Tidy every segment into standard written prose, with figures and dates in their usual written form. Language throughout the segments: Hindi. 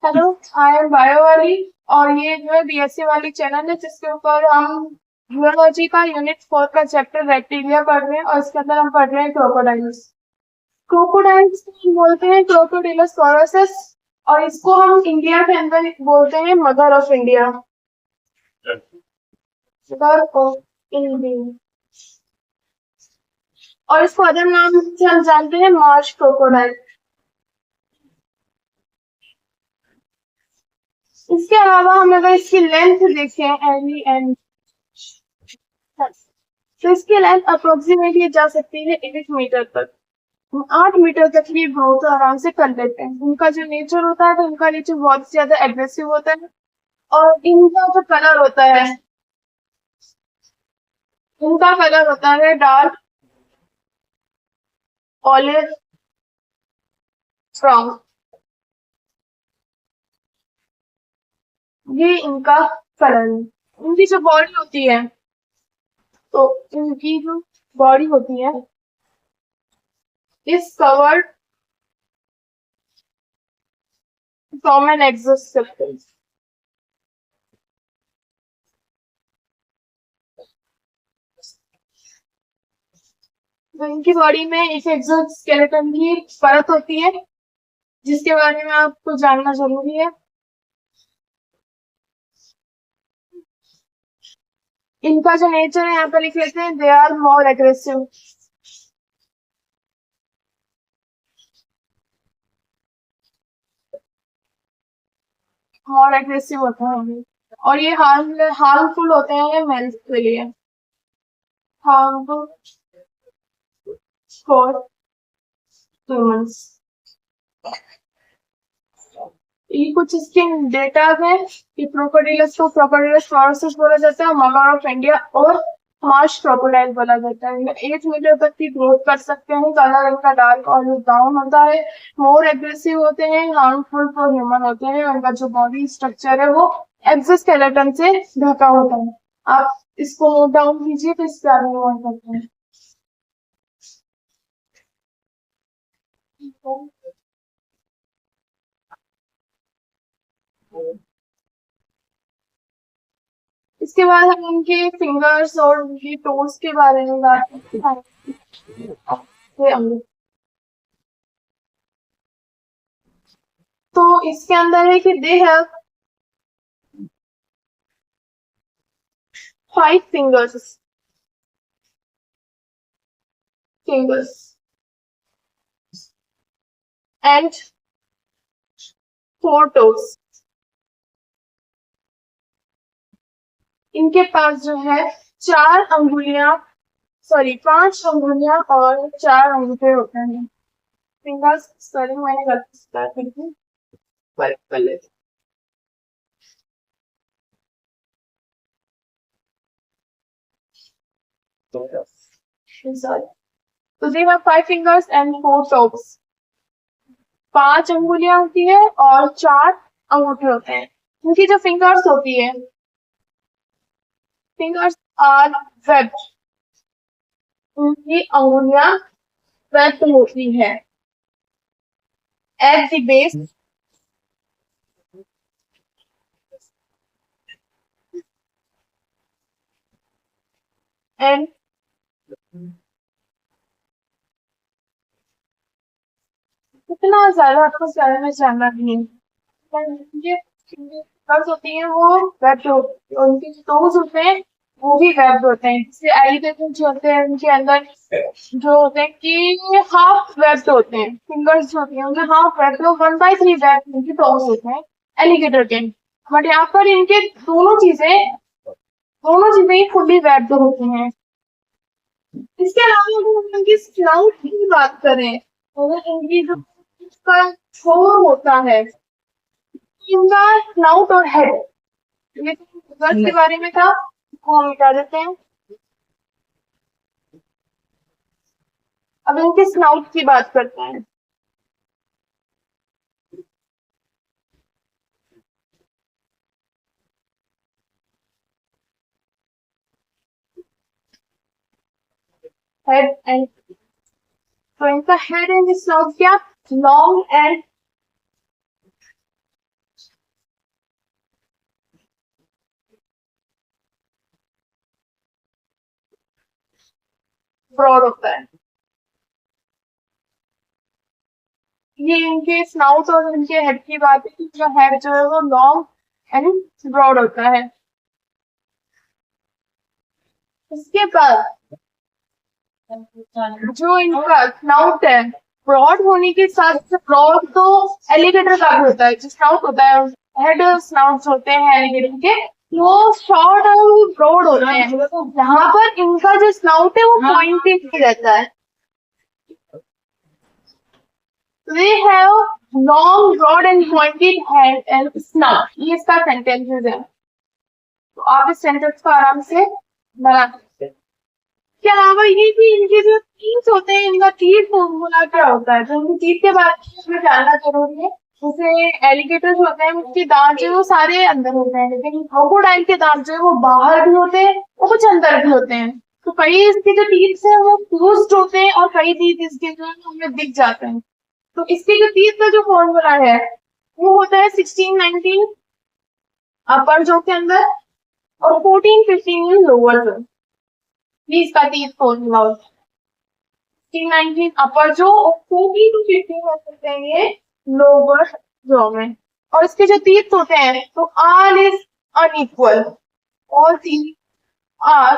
हेलो, आई एम बायो वाली। और ये जो है बीएससी वाली चैनल है जिसके ऊपर हम यूरोलॉजी का यूनिट 4 का चैप्टर बैक्टीरिया पढ़ रहे हैं और इसके अंदर हम पढ़ रहे हैं क्रोकोडाइल्स। क्रोकोडाइल्स को हम बोलते हैं क्रोकोडिलस टोरसेस और इसको हम इंडिया के अंदर बोलते हैं mother of India. Mother of India. और इसको अदर नाम से हम जानते हैं मार्श क्रोकोडाइल। इसके अलावा हम अगर इसकी लेंथ देखें एल एन, तो इसकी लेंथ अप्रोक्सीमेटली जा सकती है 8 मीटर तक। 8 मीटर तक ये ग्रोथ आराम से कर लेते हैं। उनका जो नेचर होता है तो उनका नेचर बहुत ज्यादा एग्रेसिव होता है। और इनका जो कलर होता है, इनका कलर होता है डार्क ऑलिव ब्राउन। ये इनका कलर है। इनकी जो बॉडी होती है, तो इनकी जो बॉडी होती है is covered from an exoskeleton. तो इनकी बॉडी में एक एक्सोस्केलेटन की परत होती है जिसके बारे में आपको जानना जरूरी है। इनका जो नेचर है यहाँ पर लिख लेते हैं, they are more aggressive. More aggressive होते हैं और ये हार्मफुल होते हैं ये मेल्स के लिए। Harmful for humans. ये कुछ इसके डेटा है कि क्रोकोडिलस को क्रोकोडिलस टोरसेस बोला जाता है, मदर ऑफ इंडिया और मार्श क्रोकोडाइल बोला जाता है। 8 मीटर तक की ग्रोथ कर सकते हैं। कलर इनका डार्क ऑलिव ब्राउन होता है। मोर एग्रेसिव होते हैं, हार्मफुल फॉर ह्यूमन होते हैं। उनका जो बॉडी स्ट्रक्चर है वो एक्सोस्केलेटन से ढका होता है। आप इसको नोट डाउन कीजिए तो इस बारे में और करते हैं। इसके बाद हम उनके फिंगर्स और उनकी टोज के बारे में बात करते हैं। तो इसके अंदर है कि they have 5 fingers and 4 toes। इनके पास जो है 4 अंगुलियां, सॉरी 5 अंगुलियां और 4 अंगूठे होते हैं। फिंगर्स स्पेलिंग मैंने गलती से स्टार्ट कर दी, पर कर लेते सॉरी। तो they have 5 fingers and 4 toes। 5 अंगुलियां होती है और 4 अंगूठे होते हैं। उनकी जो फिंगर्स होती है, फिंगर्स आर वेब्ड। उनकी अंगुलियां वेब्ड होती है at the base and इतना ज्यादा आपको इस बारे में जानना नहीं है। ये फिंगर्स होती हैं वो वेब्ड होती है, उनके जो टोज होते हैं वो भी वेब्ड होते हैं। जैसे एलिगेटर जो होते हैं उनके अंदर जो होते हैं कि हाफ वेब्ड होते हैं। फिंगर्स जो होती हैं उनके हाफ वेब्ड, 1/3 वेब्ड उनके टोज होते हैं एलिगेटर के। बट यहाँ पर इनके दोनों चीजें ही फुल्ली वेब्ड होती हैं। इसके अलावा अगर हम इनकी स्नाउट की बात करें, तो इनकी जो इसका छोर होता है, इनका स्नाउट और हेड, ये गर्ल्स के बारे में था, इसको हम मिटा देते हैं। अब इनके स्नाउट की बात करते हैं। हेड एंड, तो इनका हेड एंड स्नाउट क्या, लॉन्ग एंड ब्रॉड होता है। ये इनके स्नाउट और इनके हेड की बात है कि इनका हेड जो है वो लॉन्ग एंड ब्रॉड होता है। इसके बाद जो इनका स्नाउट है, ब्रॉड होने के साथ ब्रॉड तो एलिगेटर का भी होता है, जो स्नाउट होता है, हेड स्नाउट होते हैं एलिगेटर के, वो शॉर्ट और ब्रॉड होते हैं। यहाँ पर इनका जो स्नाउट है वो पॉइंटेड रहता है। They have long, broad and pointed head and snout. ये इसका सेंटेंसेस है, तो आप इस सेंटेंस को आराम से बना सकते हैं। इसके अलावा ये भी इनके जो टीथ होते हैं, इनका टीथ फॉर्मूला क्या होता है, तो इनकी टीथ के बारे में जानना जरूरी है। जैसे एलिगेटर्स होते हैं, उसके दांत जो है वो सारे अंदर होते हैं, लेकिन क्रोकोडाइल के दांत जो है वो बाहर भी होते हैं और कुछ अंदर भी होते हैं। तो कई इसके जो टीथ है वो क्लोज्ड होते हैं और कई टीथ इसके जो है हमें दिख जाते हैं। तो इसके जो टीथ का जो फॉर्मूला है वो होता है 16-19 अपर जो के अंदर और 14-15 लोअर जो। ये इसका टीथ फॉर्मूला होता है। 16-19 अपर जो और 14-15 हो सकते हैं ये लोअर जो में। और इसके जो टीथ होते हैं तो आर इज अनइक्वल, और टीथ आर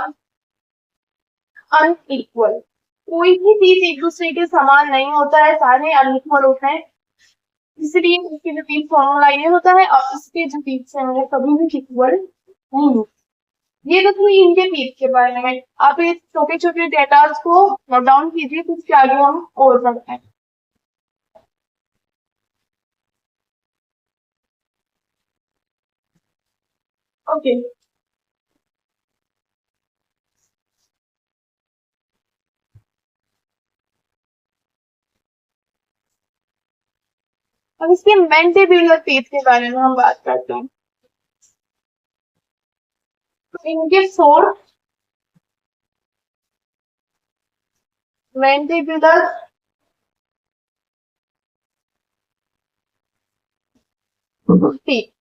अनइक्वल। कोई भी चीज एक दूसरे के समान नहीं होता है, सारे अनइक्वल होते हैं। इसलिए इसके जो टीथ फॉर्मूला ये होता है और इसके जो टीथ हैं वो कभी भी इक्वल नहीं होते। ये तो थी इनके टीथ के बारे में। आप ये छोटे छोटे डेटास को नोट डाउन कीजिए, तो उसके आगे हम और बढ़ते हैं। ओके, अब इसके मैंडिबुलर टीथ के बारे में हम बात करते हैं। तो इनके 4 मैंडिबुलर टीथ,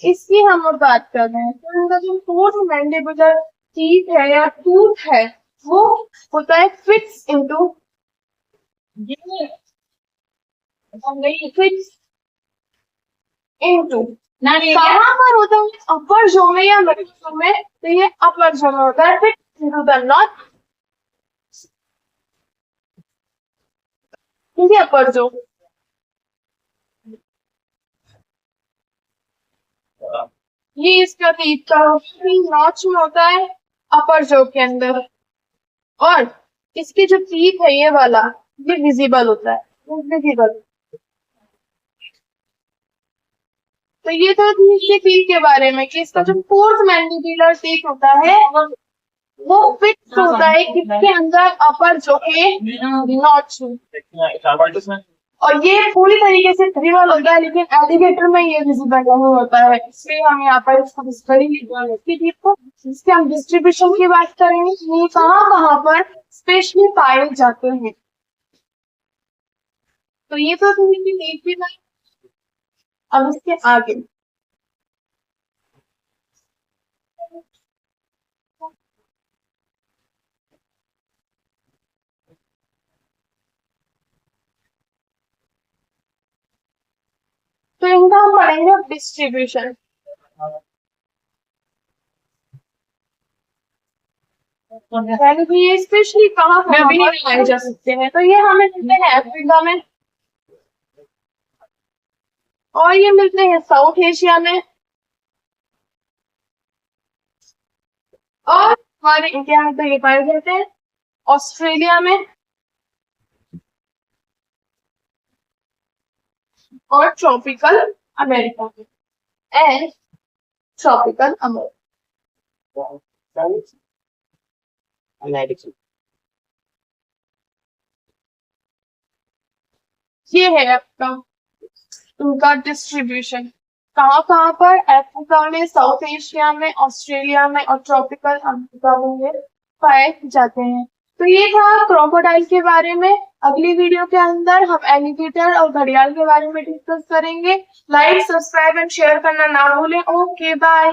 इसकी हम अब बात कर रहे हैं। तो इनका जो 4 मैंडिबुलर टीथ है या टूथ है वो होता है फिक्स इनटू फिक्स इनटू कहाँ पर होता है, अपर जो में या मिडिल जो में, तो ये अपर जो में होता है फिक्स इनटू द नॉट, ठीक है, अपर जो। ये इसका टीथ का नॉच में होता है अपर जो के अंदर, और इसकी जो टीथ है ये वाला ये विजिबल होता है, विजिबल। तो ये तो इसके टीथ के बारे में कि इसका जो 4th मैंडिबुलर टीथ होता है वो फिक्स होता है किसके अंदर, अपर जो के नॉच में। और ये पूरी तरीके से विजिबल होता है, लेकिन एलिगेटर में ये विजिबल नहीं होता है, इसलिए हम यहाँ पर इसको इसके हम डिस्ट्रीब्यूशन की बात करेंगे, ये कहाँ कहाँ पर स्पेशली पाए जाते हैं। तो ये तो थी। अब इसके आगे तो इनका हम पढ़ेंगे डिस्ट्रीब्यूशन। यानी कि ये स्पेशली कहाँ पाए जा सकते हैं, तो ये हमें मिलते हैं अफ्रीका में, और ये मिलते हैं साउथ एशिया में, और हमारे इंडिया में तो ये पाए जाते हैं ऑस्ट्रेलिया में और ट्रॉपिकल अमेरिका में, एंड ट्रॉपिकल अमेरिका। ये है आपका उनका डिस्ट्रीब्यूशन, कहाँ कहाँ पर अफ्रीका में, साउथ एशिया में, ऑस्ट्रेलिया में और ट्रॉपिकल अमेरिका में पाए जाते हैं। तो ये था क्रोकोडाइल के बारे में। अगली वीडियो के अंदर हम एलिगेटर और घड़ियाल के बारे में डिस्कस करेंगे। लाइक, सब्सक्राइब एंड शेयर करना ना भूलें। Okay, bye.